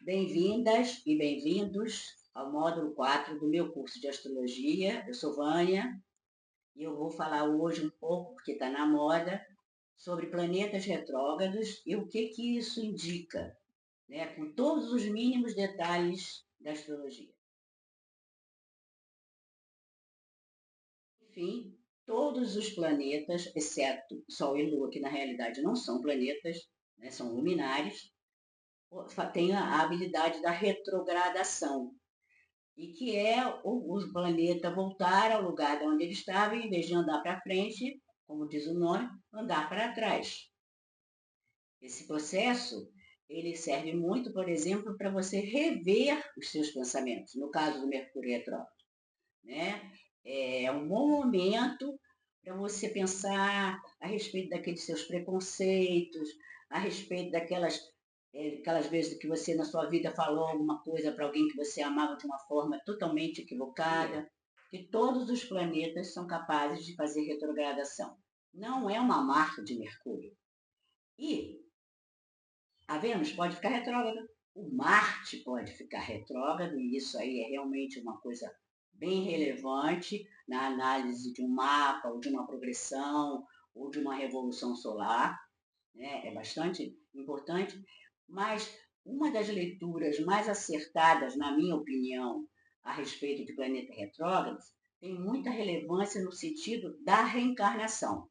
Bem-vindas e bem-vindos ao módulo 4 do meu curso de astrologia. Eu sou Vânia e eu vou falar hoje um pouco, porque está na moda, sobre planetas retrógrados e o que que isso indica, né, com todos os mínimos detalhes da astrologia. Enfim, todos os planetas, exceto Sol e Lua, que na realidade não são planetas, né, são luminares, têm a habilidade da retrogradação, e que é o planeta voltar ao lugar de onde ele estava, e em vez de andar para frente, como diz o nome, andar para trás. Esse processo, ele serve muito, por exemplo, para você rever os seus pensamentos, no caso do Mercúrio retrógrado, né? É um bom momento para você pensar a respeito daqueles seus preconceitos, a respeito aquelas vezes que você na sua vida falou alguma coisa para alguém que você amava de uma forma totalmente equivocada, que todos os planetas são capazes de fazer retrogradação. Não é uma marca de Mercúrio. E a Vênus pode ficar retrógrada, o Marte pode ficar retrógrado, e isso aí é realmente uma coisa bem relevante na análise de um mapa, ou de uma progressão, ou de uma revolução solar, né? É bastante importante, mas uma das leituras mais acertadas, na minha opinião, a respeito de planeta retrógrados, tem muita relevância no sentido da reencarnação,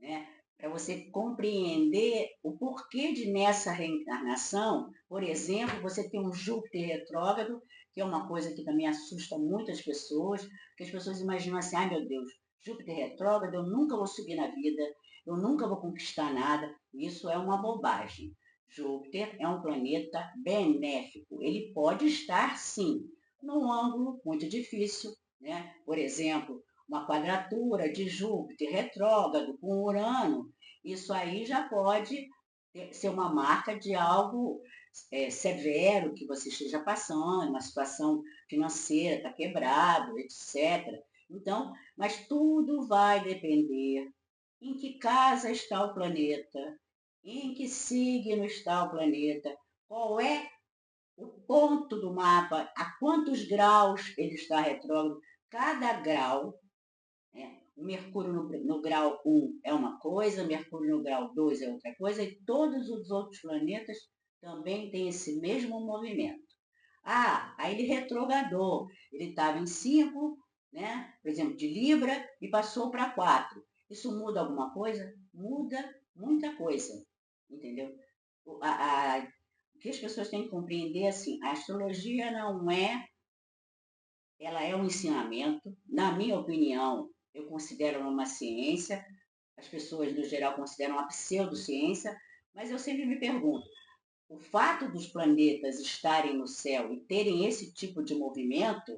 né? Para você compreender o porquê de nessa reencarnação, por exemplo, você tem um Júpiter retrógrado, que é uma coisa que também assusta muitas pessoas, porque as pessoas imaginam assim, ai meu Deus, Júpiter retrógrado, eu nunca vou subir na vida, eu nunca vou conquistar nada. Isso é uma bobagem. Júpiter é um planeta benéfico. Ele pode estar, sim, num ângulo muito difícil, né? Por exemplo, uma quadratura de Júpiter retrógrado com Urano, isso aí já pode ser uma marca de algo severo que você esteja passando, uma situação financeira está quebrado, etc. Então, mas tudo vai depender em que casa está o planeta, em que signo está o planeta, qual é o ponto do mapa, a quantos graus ele está retrógrado. Cada grau, né? O Mercúrio no grau 1 é uma coisa, Mercúrio no grau 2 é outra coisa, e todos os outros planetas também têm esse mesmo movimento. Ah, aí ele retrogradou, ele estava em 5, né? Por exemplo, de Libra, e passou para 4. Isso muda alguma coisa? Muda muita coisa, entendeu? O que as pessoas têm que compreender é assim, a astrologia não é, ela é um ensinamento, na minha opinião, eu considero uma ciência, as pessoas no geral consideram uma pseudociência, mas eu sempre me pergunto, o fato dos planetas estarem no céu e terem esse tipo de movimento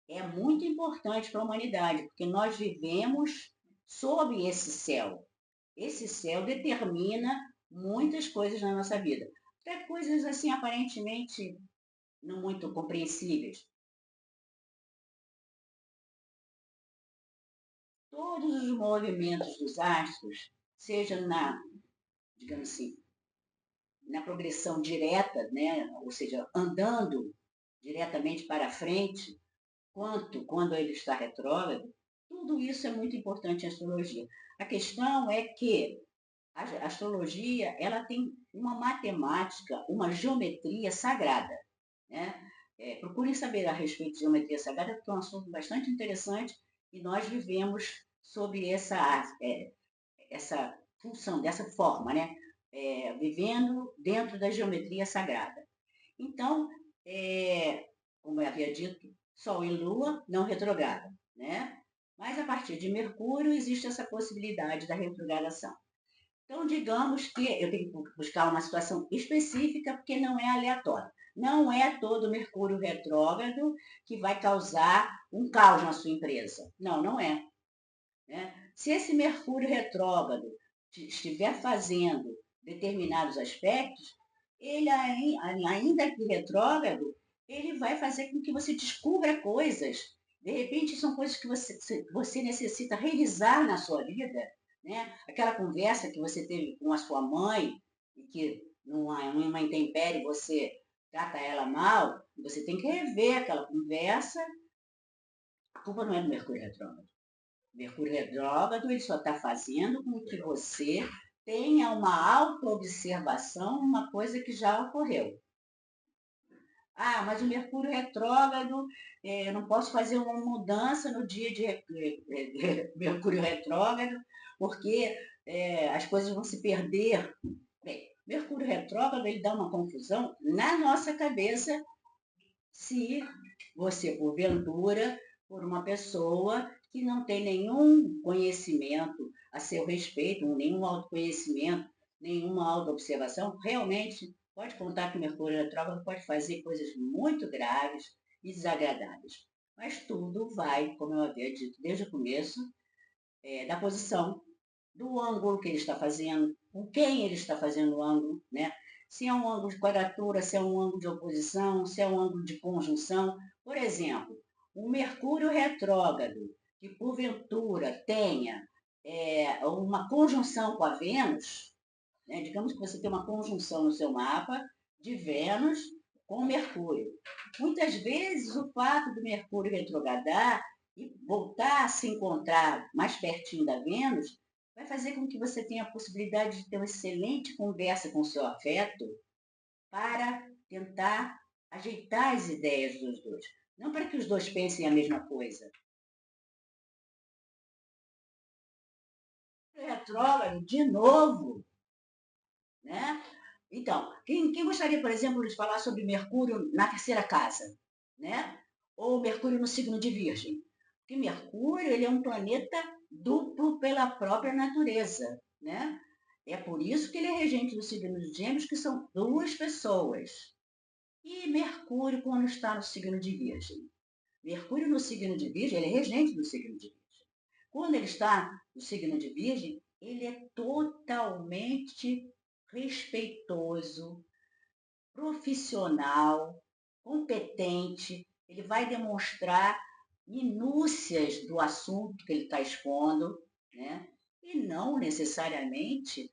é muito importante para a humanidade, porque nós vivemos sob esse céu. Esse céu determina muitas coisas na nossa vida. Até coisas assim aparentemente não muito compreensíveis. Todos os movimentos dos astros, seja digamos assim, na progressão direta, né? Ou seja, andando diretamente para frente, quanto quando ele está retrógrado, tudo isso é muito importante em astrologia. A questão é que a astrologia ela tem uma matemática, uma geometria sagrada, né? Procurem saber a respeito de geometria sagrada, porque é um assunto bastante interessante e nós vivemos sob essa função, dessa forma, né? Vivendo dentro da geometria sagrada. Então, como eu havia dito, Sol e Lua não retrogradam, né? Mas a partir de Mercúrio existe essa possibilidade da retrogradação. Então, digamos que eu tenho que buscar uma situação específica, porque não é aleatório. Não é todo Mercúrio retrógrado que vai causar um caos na sua empresa. Não, não é. Né? Se esse Mercúrio retrógrado estiver fazendo determinados aspectos, ele ainda que retrógrado, ele vai fazer com que você descubra coisas. De repente, são coisas que você necessita revisar na sua vida. Né? Aquela conversa que você teve com a sua mãe, e que numa intempérie você trata ela mal, você tem que rever aquela conversa. A culpa não é do Mercúrio retrógrado. O Mercúrio retrógrado ele só está fazendo com que você tenha uma autoobservação, uma coisa que já ocorreu. Ah, mas o Mercúrio retrógrado, eu não posso fazer uma mudança no dia de Mercúrio retrógrado, porque as coisas vão se perder. Bem, Mercúrio retrógrado ele dá uma confusão na nossa cabeça se você, porventura, for uma pessoa que não tem nenhum conhecimento a seu respeito, nenhum autoconhecimento, nenhuma autoobservação, realmente pode contar que o Mercúrio retrógrado pode fazer coisas muito graves e desagradáveis. Mas tudo vai, como eu havia dito desde o começo, da posição, do ângulo que ele está fazendo, com quem ele está fazendo o ângulo, né? Se é um ângulo de quadratura, se é um ângulo de oposição, se é um ângulo de conjunção. Por exemplo, o Mercúrio retrógrado, que porventura tenha uma conjunção com a Vênus, né? Digamos que você tem uma conjunção no seu mapa de Vênus com Mercúrio. Muitas vezes o fato do Mercúrio retrogradar e voltar a se encontrar mais pertinho da Vênus vai fazer com que você tenha a possibilidade de ter uma excelente conversa com o seu afeto para tentar ajeitar as ideias dos dois. Não para que os dois pensem a mesma coisa. Retrógrado, de novo, né? Então, quem gostaria, por exemplo, de falar sobre Mercúrio na terceira casa, né? Ou Mercúrio no signo de Virgem? Porque Mercúrio ele é um planeta duplo pela própria natureza, né? É por isso que ele é regente do signo de Gêmeos, que são duas pessoas. E Mercúrio quando está no signo de Virgem? Mercúrio no signo de Virgem, ele é regente do signo de Virgem. Quando ele está no signo de Virgem, ele é totalmente respeitoso, profissional, competente. Ele vai demonstrar minúcias do assunto que ele está expondo, né? E não necessariamente,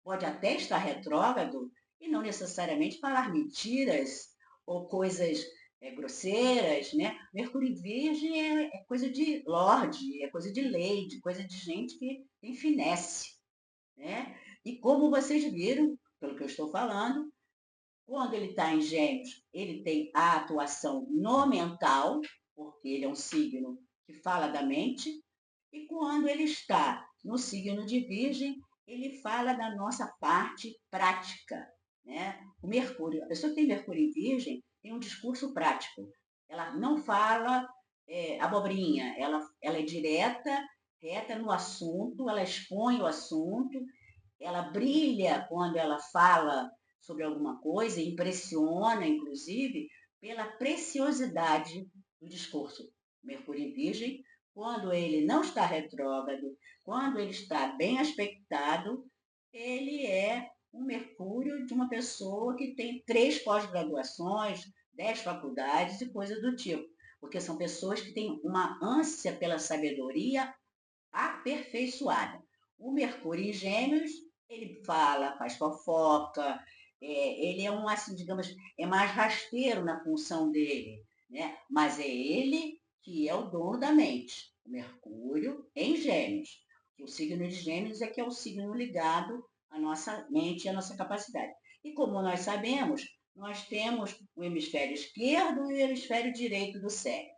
pode até estar retrógrado, e não necessariamente falar mentiras ou coisas grosseiras, né? Mercúrio em Virgem é coisa de lorde, é coisa de lady, coisa de gente que tem finesse, né? E como vocês viram, pelo que eu estou falando, quando ele está em Gêmeos, ele tem a atuação no mental, porque ele é um signo que fala da mente, e quando ele está no signo de Virgem, ele fala da nossa parte prática, né? O Mercúrio, a pessoa que tem Mercúrio em Virgem tem um discurso prático. Ela não fala abobrinha, ela é direta, reta no assunto, ela expõe o assunto, ela brilha quando ela fala sobre alguma coisa, impressiona, inclusive, pela preciosidade do discurso. Mercúrio em Virgem, quando ele não está retrógrado, quando ele está bem aspectado, ele é um Mercúrio de uma pessoa que tem 3 pós-graduações, 10 faculdades e coisa do tipo. Porque são pessoas que têm uma ânsia pela sabedoria aperfeiçoada. O Mercúrio em Gêmeos, ele fala, faz fofoca, ele é um, assim, digamos, é mais rasteiro na função dele, né? Mas é ele que é o dono da mente. O Mercúrio em Gêmeos. O signo de Gêmeos é que é o signo ligado à nossa mente e à nossa capacidade. E como nós sabemos, nós temos o hemisfério esquerdo e o hemisfério direito do cérebro.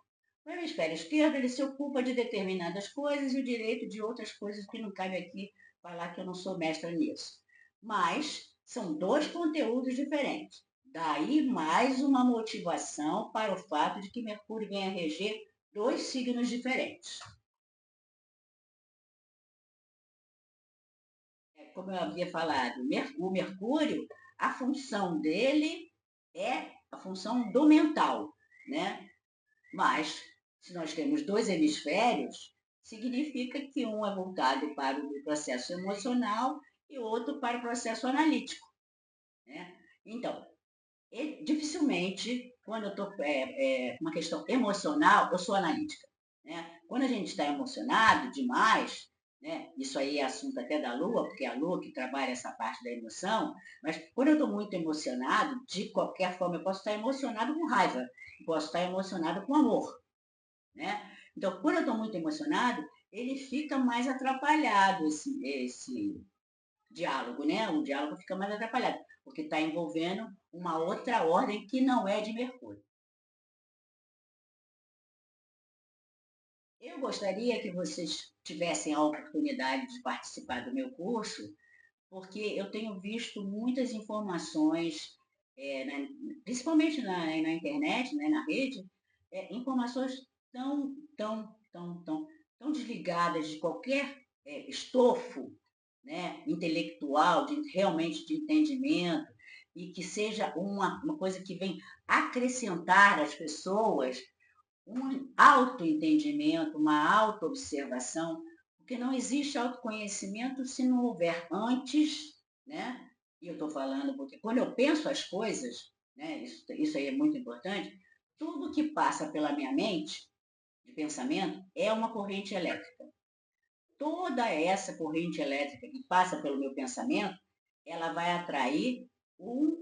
O hemisfério esquerdo ele se ocupa de determinadas coisas e o direito de outras coisas que não cabe aqui falar que eu não sou mestra nisso. Mas são dois conteúdos diferentes. Daí mais uma motivação para o fato de que Mercúrio venha reger dois signos diferentes. Como eu havia falado, o Mercúrio, a função dele é a função do mental, né? Mas, se nós temos dois hemisférios, significa que um é voltado para o processo emocional e o outro para o processo analítico, né? Então, dificilmente, quando eu estou com uma questão emocional, eu sou analítica, né? Quando a gente está emocionado demais, né? Isso aí é assunto até da Lua, porque é a Lua que trabalha essa parte da emoção, mas quando eu estou muito emocionado, de qualquer forma, eu posso estar emocionado com raiva, posso estar emocionado com amor, né? Então, quando eu estou muito emocionado, ele fica mais atrapalhado, esse diálogo, né? O diálogo fica mais atrapalhado, porque está envolvendo uma outra ordem que não é de Mercúrio. Eu gostaria que vocês tivessem a oportunidade de participar do meu curso, porque eu tenho visto muitas informações, principalmente na internet, né, na rede, informações tão desligadas de qualquer estofo, né, intelectual, realmente de entendimento, e que seja uma coisa que vem acrescentar às pessoas um autoentendimento, uma autoobservação, porque não existe autoconhecimento se não houver antes, né? E eu estou falando porque quando eu penso as coisas, né, isso aí é muito importante, tudo que passa pela minha mente, de pensamento, é uma corrente elétrica. Toda essa corrente elétrica que passa pelo meu pensamento, ela vai atrair um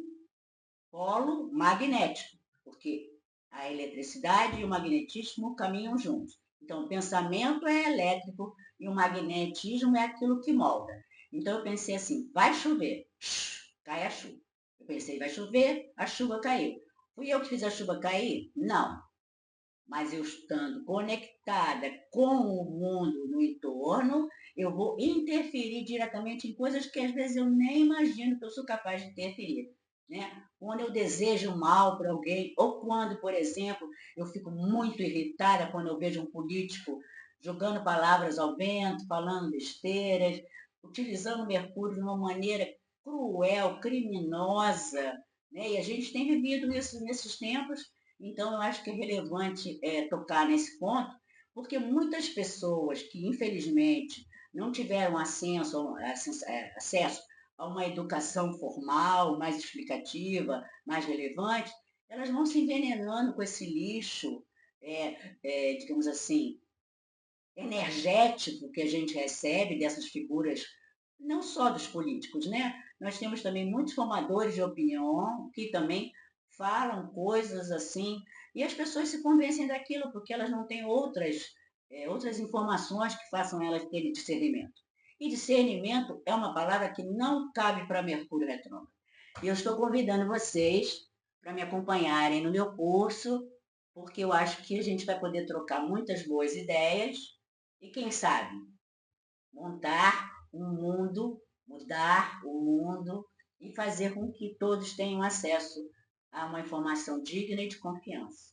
polo magnético, porque a eletricidade e o magnetismo caminham juntos. Então, o pensamento é elétrico e o magnetismo é aquilo que molda. Então, eu pensei assim: vai chover, cai a chuva. Eu pensei: vai chover, a chuva caiu. Fui eu que fiz a chuva cair? Não. Mas eu estando conectada com o mundo no entorno, eu vou interferir diretamente em coisas que às vezes eu nem imagino que eu sou capaz de interferir. Né? Quando eu desejo mal para alguém, ou quando, por exemplo, eu fico muito irritada quando eu vejo um político jogando palavras ao vento, falando besteiras, utilizando Mercúrio de uma maneira cruel, criminosa, né? E a gente tem vivido isso nesses tempos, então eu acho que é relevante tocar nesse ponto, porque muitas pessoas que, infelizmente, não tiveram acesso a uma educação formal, mais explicativa, mais relevante, elas vão se envenenando com esse lixo, digamos assim, energético que a gente recebe dessas figuras, não só dos políticos, né? Nós temos também muitos formadores de opinião que também falam coisas assim, e as pessoas se convencem daquilo porque elas não têm outras informações que façam elas terem discernimento. E discernimento é uma palavra que não cabe para Mercúrio retrógrado. E eu estou convidando vocês para me acompanharem no meu curso, porque eu acho que a gente vai poder trocar muitas boas ideias e, quem sabe, montar um mundo, mudar o mundo e fazer com que todos tenham acesso a uma informação digna e de confiança.